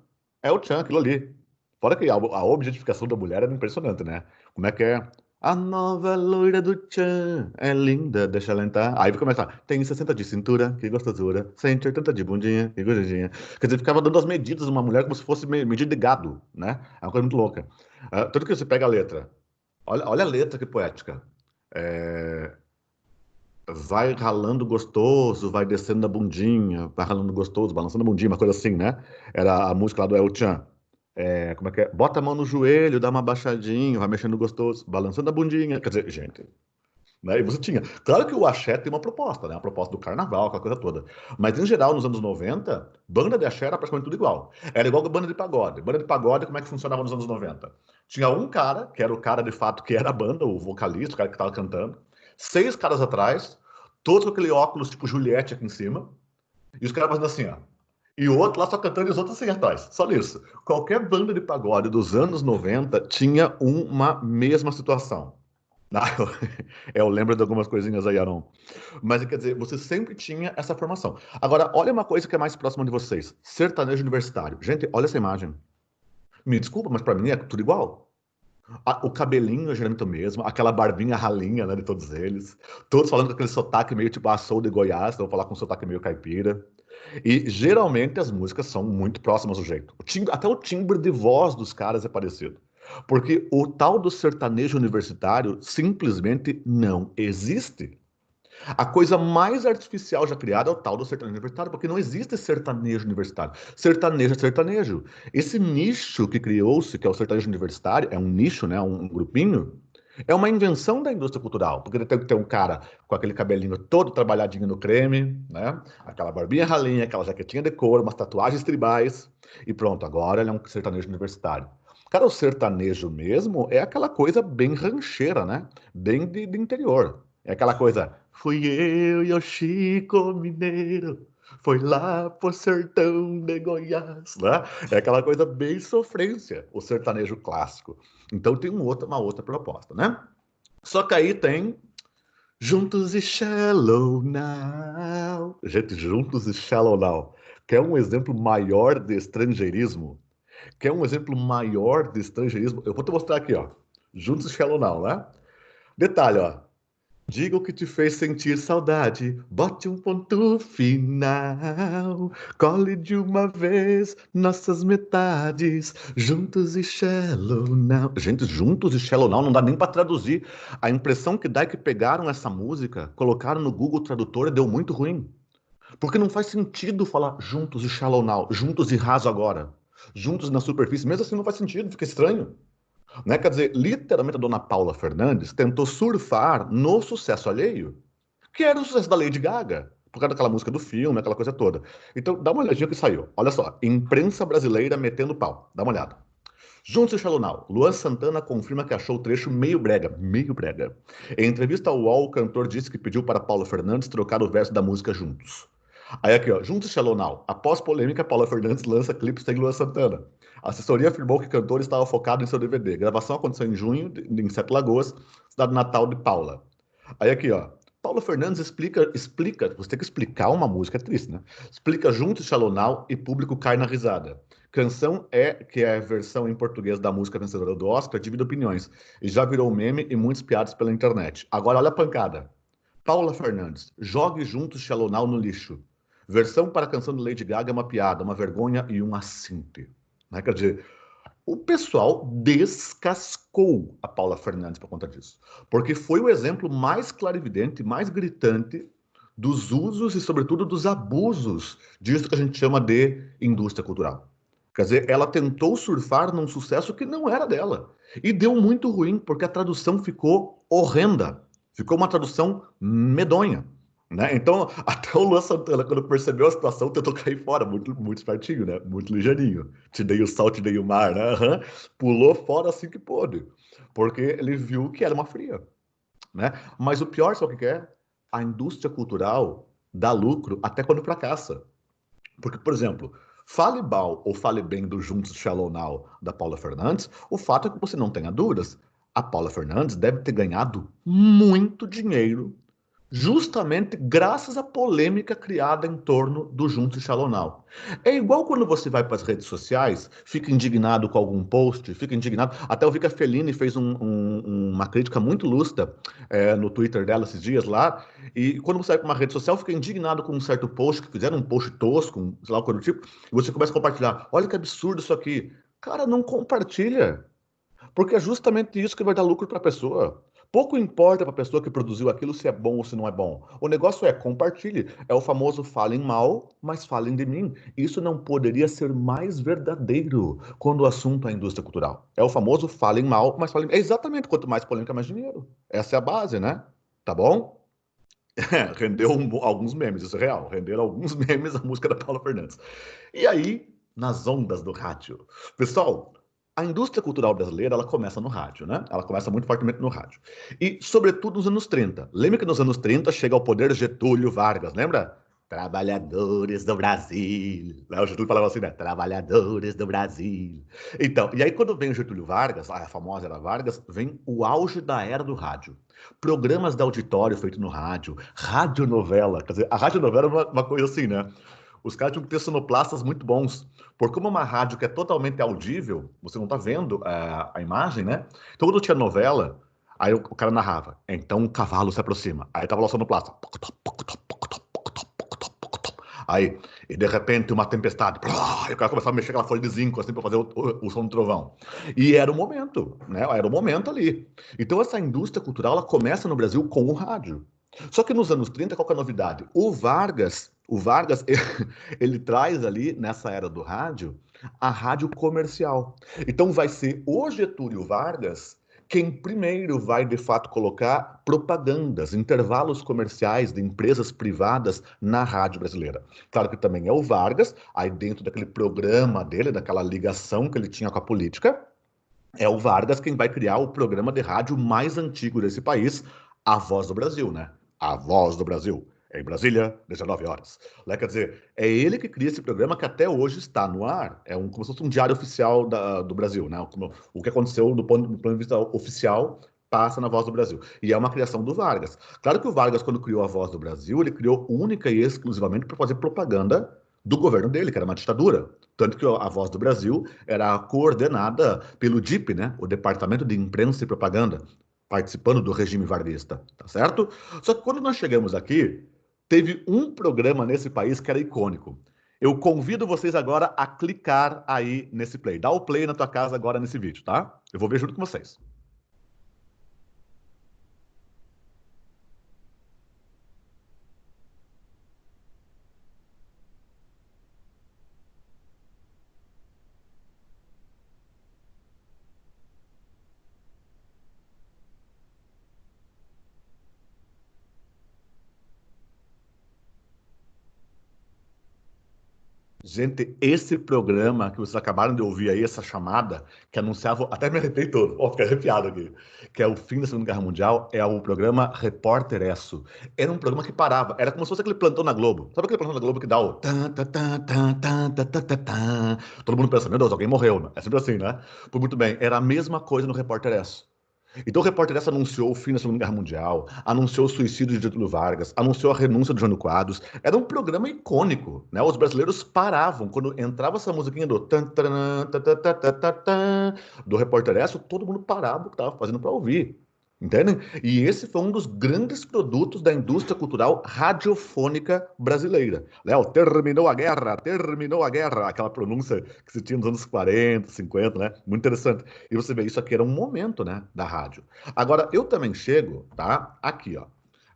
É o Tchan, aquilo ali. Fora que a objetificação da mulher era impressionante, né? Como é que é? A nova loira do Tchan é linda, deixa ela entrar. Aí começa, tem 60 de cintura, que gostosura. 180 de bundinha, que gordinha. Quer dizer, ficava dando as medidas de uma mulher como se fosse medida de gado, né? É uma coisa muito louca. Tanto que você pega a letra. Olha a letra que poética. É, vai ralando gostoso, vai descendo na bundinha, vai ralando gostoso, balançando a bundinha, uma coisa assim, né? Era a música lá do El Chan. Como é que é? Bota a mão no joelho, dá uma baixadinha, vai mexendo gostoso, balançando a bundinha. Quer dizer, gente, né? E você tinha. Claro que o axé tem uma proposta, né? Uma proposta do carnaval, aquela coisa toda. Mas, em geral, nos anos 90, banda de axé era praticamente tudo igual. Era igual a banda de pagode. Banda de pagode, como é que funcionava nos anos 90? Tinha um cara, que era o cara de fato que era a banda, o vocalista, o cara que estava cantando. Seis caras atrás, todos com aquele óculos tipo Juliette aqui em cima. E os caras fazendo assim, ó. E o outro lá só cantando e os outros assim atrás. Só nisso. Qualquer banda de pagode dos anos 90 tinha uma mesma situação. Ah, eu lembro de algumas coisinhas aí, Aaron. Mas quer dizer, você sempre tinha essa formação. Agora, olha uma coisa que é mais próxima de vocês: sertanejo universitário. Gente, olha essa imagem. Me desculpa, mas pra mim é tudo igual. O cabelinho é geralmente o mesmo, aquela barbinha ralinha, né, de todos eles. Todos falando com aquele sotaque meio tipo sou de Goiás, então vou falar com um sotaque meio caipira. E geralmente as músicas são muito próximas do jeito. Até o timbre de voz dos caras é parecido. Porque o tal do sertanejo universitário simplesmente não existe. A coisa mais artificial já criada é o tal do sertanejo universitário, porque não existe sertanejo universitário. Sertanejo é sertanejo. Esse nicho que criou-se, que é o sertanejo universitário, é um nicho, né, um grupinho, é uma invenção da indústria cultural, porque tem um cara com aquele cabelinho todo trabalhadinho no creme, né, aquela barbinha ralinha, aquela jaquetinha de couro, umas tatuagens tribais, e pronto, agora ele é um sertanejo universitário. Cara, o sertanejo mesmo é aquela coisa bem rancheira, né? Bem de interior. É aquela coisa, fui eu e o Chico Mineiro, foi lá pro sertão de Goiás, né? É aquela coisa bem sofrência, o sertanejo clássico. Então tem uma outra proposta, né? Só que aí tem Juntos e Shallow Now. Gente, Juntos e Shallow Now. Quer um exemplo maior de estrangeirismo? Quer um exemplo maior de estrangeirismo? Eu vou te mostrar aqui, ó. Juntos e Shallow Now, né? Detalhe, ó. Diga o que te fez sentir saudade, bote um ponto final. Cole de uma vez nossas metades, juntos e shallow now. Gente, juntos e shallow now não dá nem para traduzir. A impressão que dá é que pegaram essa música, colocaram no Google Tradutor e deu muito ruim. Porque não faz sentido falar juntos e shallow now, juntos e raso agora, juntos na superfície. Mesmo assim não faz sentido, fica estranho. Né? Quer dizer, literalmente a dona Paula Fernandes tentou surfar no sucesso alheio, que era o sucesso da Lady Gaga, por causa daquela música do filme, aquela coisa toda. Então, dá uma olhadinha que saiu. Olha só, imprensa brasileira metendo pau. Dá uma olhada. Juntos e Shallow Now, Luan Santana confirma que achou o trecho meio brega, meio brega. Em entrevista ao UOL, o cantor disse que pediu para Paula Fernandes trocar o verso da música Juntos. Aí aqui, ó, Juntos e Shallow Now. Após polêmica, Paula Fernandes lança clipe sem Luan Santana. A assessoria afirmou que o cantor estava focado em seu DVD. A gravação aconteceu em junho, em Sete Lagoas, cidade natal de Paula. Aí aqui, ó. Paula Fernandes explica, você tem que explicar uma música, é triste, né? Explica Juntos e Shallow Now e público cai na risada. Canção que é a versão em português da música vencedora do Oscar, divide opiniões. E já virou meme e muitos piadas pela internet. Agora olha a pancada. Paula Fernandes, jogue juntos Shallow Now no lixo. Versão para a canção de Lady Gaga é uma piada, uma vergonha e um assinte. Né? Quer dizer, o pessoal descascou a Paula Fernandes por conta disso. Porque foi o exemplo mais clarividente, mais gritante dos usos e, sobretudo, dos abusos disso que a gente chama de indústria cultural. Quer dizer, ela tentou surfar num sucesso que não era dela. E deu muito ruim, porque a tradução ficou horrenda. Ficou uma tradução medonha. Né? Então, até o Luan Santana, quando percebeu a situação, tentou cair fora, muito, muito espertinho, né? Muito ligeirinho. Te dei o sal, te dei o mar, né? Aham. Pulou fora assim que pôde, porque ele viu que era uma fria, né? Mas o pior, sabe o que é? A indústria cultural dá lucro até quando fracassa. Porque, por exemplo, fale mal ou fale bem do Juntos Shallow Now da Paula Fernandes, o fato é que você não tenha dúvidas. A Paula Fernandes deve ter ganhado muito dinheiro justamente graças à polêmica criada em torno do Juntos e Shallow Now. É igual quando você vai para as redes sociais, fica indignado com algum post, fica indignado. Até eu vi que a Fellini fez uma crítica muito lustra no Twitter dela esses dias lá. E quando você vai para uma rede social, fica indignado com um certo post, que fizeram um post tosco, sei lá, coisa do tipo, e você começa a compartilhar. Olha que absurdo isso aqui. Cara, não compartilha. Porque é justamente isso que vai dar lucro para a pessoa. Pouco importa para a pessoa que produziu aquilo se é bom ou se não é bom. O negócio é compartilhe. É o famoso falem mal, mas falem de mim. Isso não poderia ser mais verdadeiro quando o assunto é a indústria cultural. É o famoso falem mal, mas falem. É exatamente quanto mais polêmica, mais dinheiro. Essa é a base, né? Tá bom? Rendeu alguns memes, isso é real. Renderam alguns memes a música da Paula Fernandes. E aí, nas ondas do rádio. Pessoal, a indústria cultural brasileira, ela começa no rádio, né? Ela começa muito fortemente no rádio. E, sobretudo, nos anos 30. Lembra que nos anos 30 chega ao poder Getúlio Vargas, lembra? Trabalhadores do Brasil. Né? O Getúlio falava assim, né? Trabalhadores do Brasil. Então, e aí quando vem o Getúlio Vargas, a famosa era Vargas, vem o auge da era do rádio. Programas de auditório feito no rádio, radionovela. Quer dizer, a radionovela é uma coisa assim, né? Os caras tinham que ter sonoplastas muito bons. Porque como é uma rádio que é totalmente audível, você não está vendo a imagem, né? Então, quando tinha novela, aí o cara narrava. Então, um cavalo se aproxima. Aí tava lá o sonoplasta. Aí, e de repente, uma tempestade. E o cara começava a mexer aquela folha de zinco, assim, para fazer o som do trovão. E era o momento, né? Era o momento ali. Então, essa indústria cultural, ela começa no Brasil com o rádio. Só que nos anos 30, qual que é a novidade? O Vargas, ele traz ali, nessa era do rádio, a rádio comercial. Então vai ser o Getúlio Vargas quem primeiro vai, de fato, colocar propagandas, intervalos comerciais de empresas privadas na rádio brasileira. Claro que também é o Vargas, aí dentro daquele programa dele, daquela ligação que ele tinha com a política, é o Vargas quem vai criar o programa de rádio mais antigo desse país, A Voz do Brasil, né? A Voz do Brasil. Em Brasília, 19 horas. Né? Quer dizer, é ele que cria esse programa que até hoje está no ar. É como se fosse um diário oficial do Brasil, né? O que aconteceu do ponto de vista oficial passa na Voz do Brasil. E é uma criação do Vargas. Claro que o Vargas, quando criou a Voz do Brasil, ele criou única e exclusivamente para fazer propaganda do governo dele, que era uma ditadura. Tanto que a Voz do Brasil era coordenada pelo DIP, né? O Departamento de Imprensa e Propaganda, participando do regime varguista, tá certo? Só que quando nós chegamos aqui, teve um programa nesse país que era icônico. Eu convido vocês agora a clicar aí nesse play. Dá o play na tua casa agora nesse vídeo, tá? Eu vou ver junto com vocês. Gente, esse programa que vocês acabaram de ouvir aí, essa chamada, que anunciava, até me arrepiei todo, ó, fiquei arrepiado aqui, que é o fim da Segunda Guerra Mundial, é o programa Repórter Esso. Era um programa que parava, era como se fosse aquele plantão na Globo. Sabe aquele plantão na Globo que dá o tan, tan, tan, tan, tan, tan, tan, tan, tan? Todo mundo pensa, meu Deus, alguém morreu, né? É sempre assim, né? Pois muito bem, era a mesma coisa no Repórter Esso. Então o repórter dessa anunciou o fim da Segunda Guerra Mundial, anunciou o suicídio de Getúlio Vargas, anunciou a renúncia do Jânio Quadros. Era um programa icônico, né? Os brasileiros paravam quando entrava essa musiquinha do tan, taran, tan, tan, tan, tan, tan, tan, do repórter essa, todo mundo parava o que estava fazendo para ouvir. Entendem? E esse foi um dos grandes produtos da indústria cultural radiofônica brasileira. Léo, terminou a guerra, aquela pronúncia que se tinha nos anos 40, 50, né? Muito interessante. E você vê, isso aqui era um momento, né, da rádio. Agora, eu também chego, tá, aqui, ó,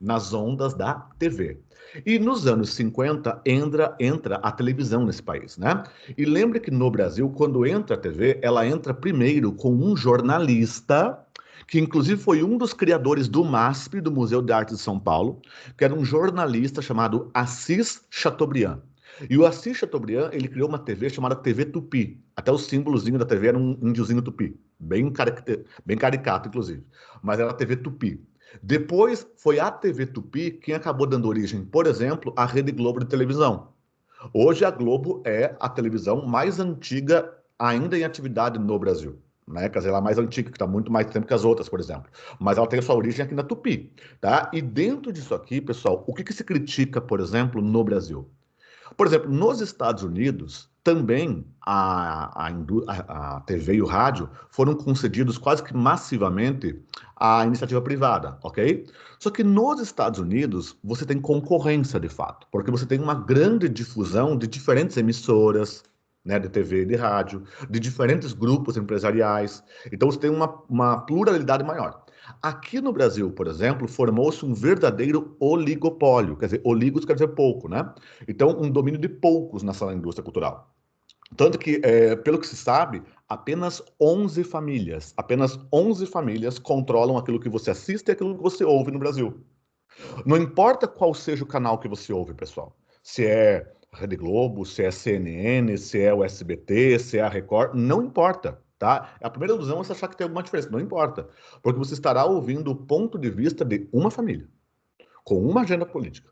nas ondas da TV. E nos anos 50 entra a televisão nesse país, né? E lembre que no Brasil, quando entra a TV, ela entra primeiro com um jornalista que inclusive foi um dos criadores do MASP, do Museu de Arte de São Paulo, que era um jornalista chamado Assis Chateaubriand. E o Assis Chateaubriand, ele criou uma TV chamada TV Tupi. Até o símbolozinho da TV era um índiozinho tupi. Bem caricato, inclusive. Mas era a TV Tupi. Depois, foi a TV Tupi quem acabou dando origem, por exemplo, à Rede Globo de televisão. Hoje a Globo é a televisão mais antiga ainda em atividade no Brasil. Né? Quer dizer, ela é mais antiga, que está muito mais tempo que as outras, por exemplo. Mas ela tem a sua origem aqui na Tupi. Tá? E dentro disso aqui, pessoal, o que, que se critica, por exemplo, no Brasil? Por exemplo, nos Estados Unidos, também a TV e o rádio foram concedidos quase que massivamente à iniciativa privada, ok? Só que nos Estados Unidos, você tem concorrência de fato, porque você tem uma grande difusão de diferentes emissoras, né, de TV e de rádio, de diferentes grupos empresariais. Então, você tem uma pluralidade maior. Aqui no Brasil, por exemplo, formou-se um verdadeiro oligopólio. Quer dizer, oligos quer dizer pouco, né? Então, um domínio de poucos nessa indústria cultural. Tanto que, pelo que se sabe, apenas 11 famílias controlam aquilo que você assiste e aquilo que você ouve no Brasil. Não importa qual seja o canal que você ouve, pessoal. Se é Rede Globo, se é CNN, se é o SBT, se é a Record, não importa, tá? A primeira ilusão é você achar que tem alguma diferença, não importa. Porque você estará ouvindo o ponto de vista de uma família, com uma agenda política,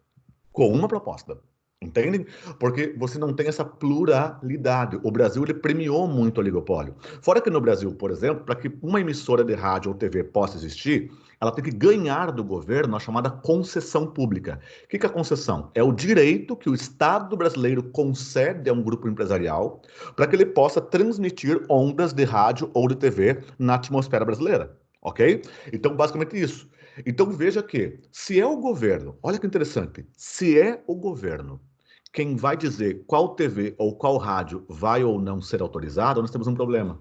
com uma proposta. Entendem? Porque você não tem essa pluralidade. O Brasil ele premiou muito o oligopólio. Fora que no Brasil, por exemplo, para que uma emissora de rádio ou TV possa existir, ela tem que ganhar do governo a chamada concessão pública. O que é a concessão? É o direito que o Estado brasileiro concede a um grupo empresarial para que ele possa transmitir ondas de rádio ou de TV na atmosfera brasileira. Ok? Então, basicamente isso. Então, veja que, se é o governo, olha que interessante, se é o governo quem vai dizer qual TV ou qual rádio vai ou não ser autorizado, nós temos um problema.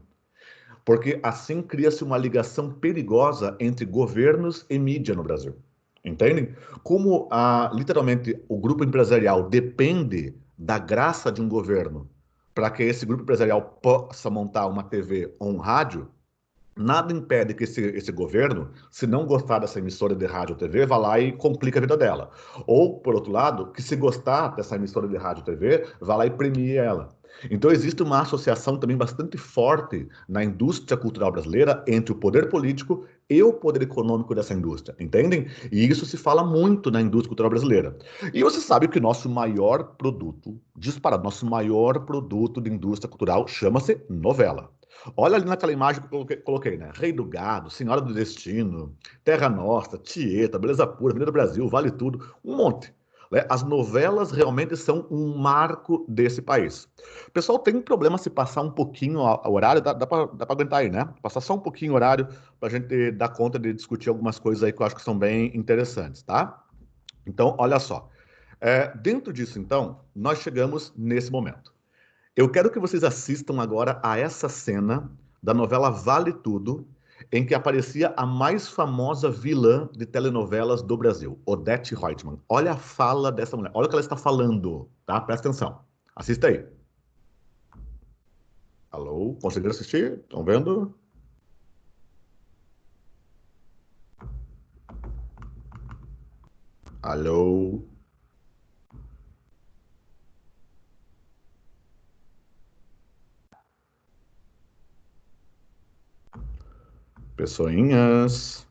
Porque assim cria-se uma ligação perigosa entre governos e mídia no Brasil. Entendem? Como literalmente o grupo empresarial depende da graça de um governo para que esse grupo empresarial possa montar uma TV ou um rádio, nada impede que esse governo, se não gostar dessa emissora de rádio ou TV, vá lá e complique a vida dela. Ou, por outro lado, que se gostar dessa emissora de rádio ou TV, vá lá e premie ela. Então, existe uma associação também bastante forte na indústria cultural brasileira entre o poder político e o poder econômico dessa indústria, entendem? E isso se fala muito na indústria cultural brasileira. E você sabe que o nosso maior produto, disparado, nosso maior produto de indústria cultural chama-se novela. Olha ali naquela imagem que eu coloquei, né? Rei do Gado, Senhora do Destino, Terra Nostra, Tieta, Beleza Pura, Avenida Brasil, Vale Tudo, um monte. Né? As novelas realmente são um marco desse país. O pessoal tem problema se passar um pouquinho o horário, dá para aguentar aí, né? Passar só um pouquinho o horário para a gente dar conta de discutir algumas coisas aí que eu acho que são bem interessantes, tá? Então, olha só. Dentro disso, então, nós chegamos nesse momento. Eu quero que vocês assistam agora a essa cena da novela Vale Tudo, em que aparecia a mais famosa vilã de telenovelas do Brasil, Odete Roitman. Olha a fala dessa mulher, olha o que ela está falando, tá? Presta atenção. Assista aí. Alô, conseguiram assistir? Estão vendo? Alô? Pessoinhas.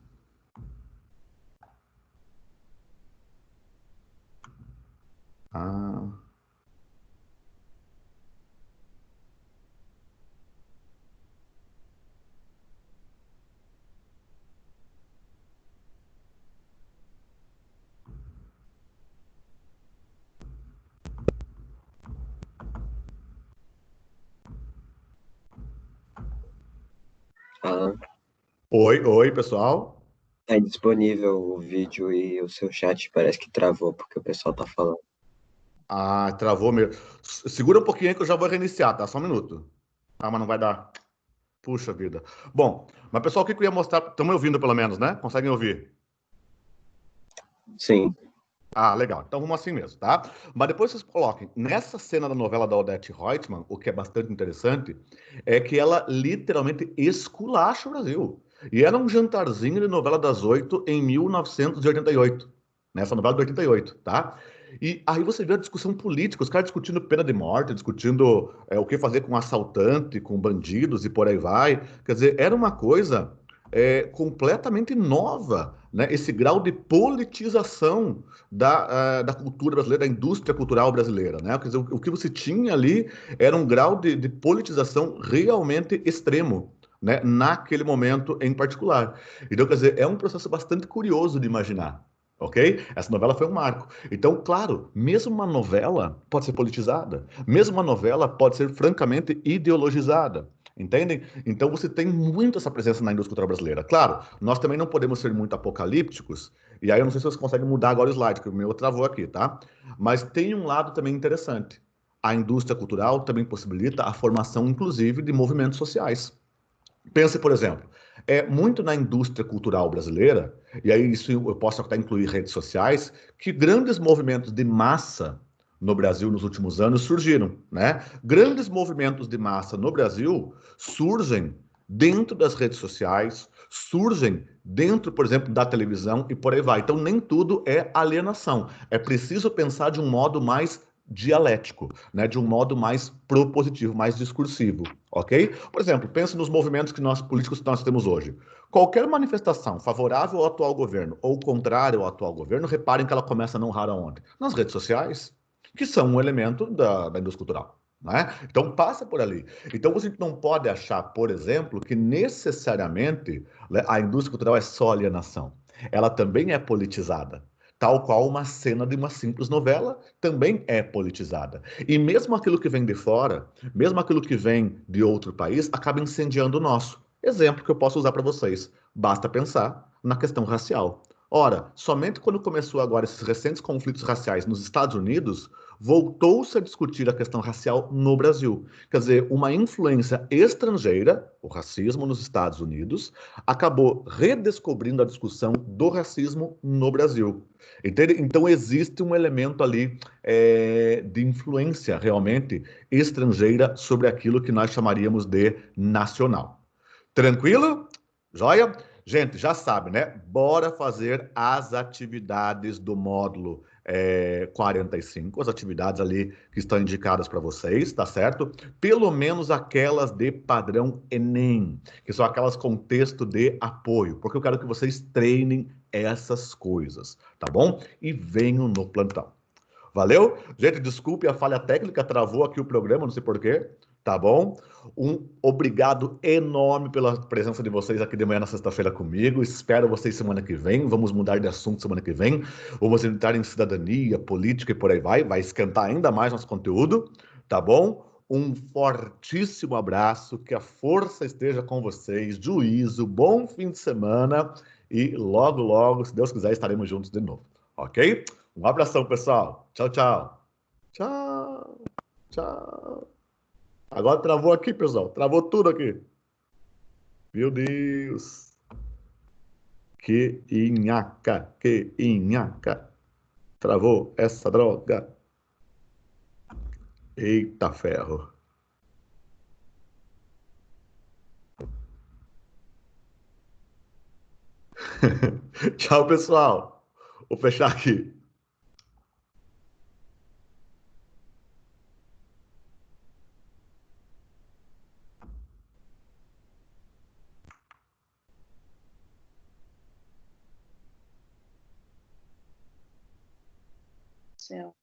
Ah, Ah, oi, pessoal. é disponível o vídeo e o seu chat parece que travou porque o pessoal tá falando. Ah, travou mesmo. Segura um pouquinho aí que eu já vou reiniciar, tá? Só um minuto. Ah, mas não vai dar. Puxa vida. Bom, mas pessoal, o que eu ia mostrar? Estão me ouvindo pelo menos, né? Conseguem ouvir? Sim, Ah, legal. Então vamos assim mesmo, tá? Mas depois vocês coloquem. Nessa cena da novela da Odete Roitman, o que é bastante interessante é que ela literalmente esculacha o Brasil. E era um jantarzinho de novela das 8 em 1988. Nessa novela de 88, tá? E aí você vê a discussão política, os caras discutindo pena de morte, discutindo o que fazer com assaltante, com bandidos e por aí vai. Quer dizer, era uma coisa completamente nova, né? Esse grau de politização da cultura brasileira, da indústria cultural brasileira, né? Quer dizer, o que você tinha ali era um grau de politização realmente extremo, né? Naquele momento em particular. Então, quer dizer, é um processo bastante curioso de imaginar. Ok? Essa novela foi um marco. Então, claro, mesmo uma novela pode ser politizada, mesmo uma novela pode ser francamente ideologizada. Entendem? Então você tem muito essa presença na indústria cultural brasileira. Claro, nós também não podemos ser muito apocalípticos, e aí eu não sei se vocês conseguem mudar agora o slide, que o meu travou aqui, tá? Mas tem um lado também interessante. A indústria cultural também possibilita a formação, inclusive, de movimentos sociais. Pense, por exemplo, muito na indústria cultural brasileira, e aí isso eu posso até incluir redes sociais, que grandes movimentos de massa no Brasil nos últimos anos surgiram, né? Grandes movimentos de massa no Brasil surgem dentro das redes sociais, surgem dentro, por exemplo, da televisão e por aí vai. Então, nem tudo é alienação. É preciso pensar de um modo mais dialético, né? De um modo mais propositivo, mais discursivo, ok? Por exemplo, pense nos movimentos que nós políticos que nós temos hoje. Qualquer manifestação favorável ao atual governo ou contrária ao atual governo, reparem que ela começa não raro aonde? Nas redes sociais, que são um elemento da indústria cultural. Né? Então passa por ali. Então você não pode achar, por exemplo, que necessariamente, né, a indústria cultural é só alienação. Ela também é politizada. Tal qual uma cena de uma simples novela também é politizada. E mesmo aquilo que vem de fora, mesmo aquilo que vem de outro país, acaba incendiando o nosso. Exemplo que eu posso usar para vocês. Basta pensar na questão racial. Ora, somente quando começou agora esses recentes conflitos raciais nos Estados Unidos, voltou-se a discutir a questão racial no Brasil. Quer dizer, uma influência estrangeira, o racismo nos Estados Unidos, acabou redescobrindo a discussão do racismo no Brasil. Entende? Então existe um elemento ali de influência realmente estrangeira sobre aquilo que nós chamaríamos de nacional. Tranquilo? Joia? Gente, já sabe, né? Bora fazer as atividades do módulo 45, as atividades ali que estão indicadas para vocês, tá certo? Pelo menos aquelas de padrão Enem, que são aquelas com texto de apoio, porque eu quero que vocês treinem essas coisas, tá bom? E venham no plantão. Valeu? Gente, desculpe a falha técnica, travou aqui o programa, não sei porquê, tá bom? Um obrigado enorme pela presença de vocês aqui de manhã na sexta-feira comigo. Espero vocês semana que vem. Vamos mudar de assunto semana que vem. Vamos entrar em cidadania, política e por aí vai. Vai esquentar ainda mais nosso conteúdo, tá bom? Um fortíssimo abraço, que a força esteja com vocês, juízo, bom fim de semana e logo, logo, se Deus quiser, estaremos juntos de novo, ok? Um abração, pessoal. Tchau, tchau. Tchau, tchau. Agora travou aqui, pessoal. Travou tudo aqui. Meu Deus. Que inhaca. Travou essa droga. Eita ferro. Tchau, pessoal. Vou fechar aqui. Céu.